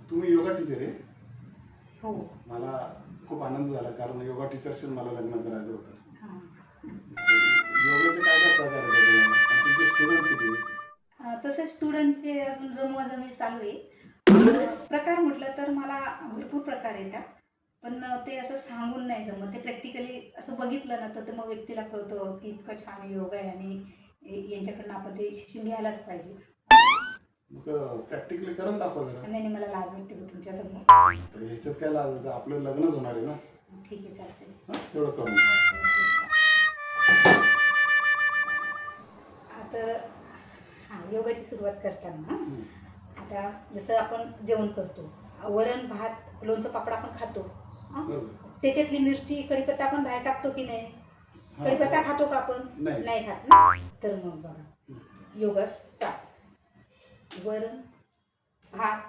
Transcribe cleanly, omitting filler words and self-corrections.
तुम्ही योगा टीचर आहे? हो. मला खूप आनंद झाला कारण योगा टीचरशी मला लग्न करायचं होतं. हां. योगाचे काय काय प्रकार आहेत तुम्हाला आणि तुमचे स्टुडंट किती? तसे स्टुडंटचे अजून जमवाजमी चालू आहे. प्रकार म्हटलं तर मला भरपूर प्रकार येतात, पण ते असं सांगून नाही जमत. ते प्रॅक्टिकली असं बघितलं ना तर मग व्यक्तीला कळतं की इतकं छान योग आहे आणि यांच्याकडनं आपण ते शिक्षण घ्यायलाच पाहिजे. मग प्रॅक्टिकली करून दाखवा जरा. नाही नाही, मला लाज वाटते गं तुमच्यासमोर. तर ह्याच्यात काय लाजायचं, आपलं लग्नच होणार आहे ना. ठीक आहे, चालतंय. तेवढं करून. तर हां, योगाची सुरुवात करताना आता जसं आपण जेवण करतो, वरण भात लोणचं पापड आपण खातो, त्याच्यातली मिरची कढीपत्ता आपण बाहेर टाकतो की नाही? कढीपत्ता खातो का आपण? नाही खात ना. तर मग बघा, योगा स्टार्ट. वरण भात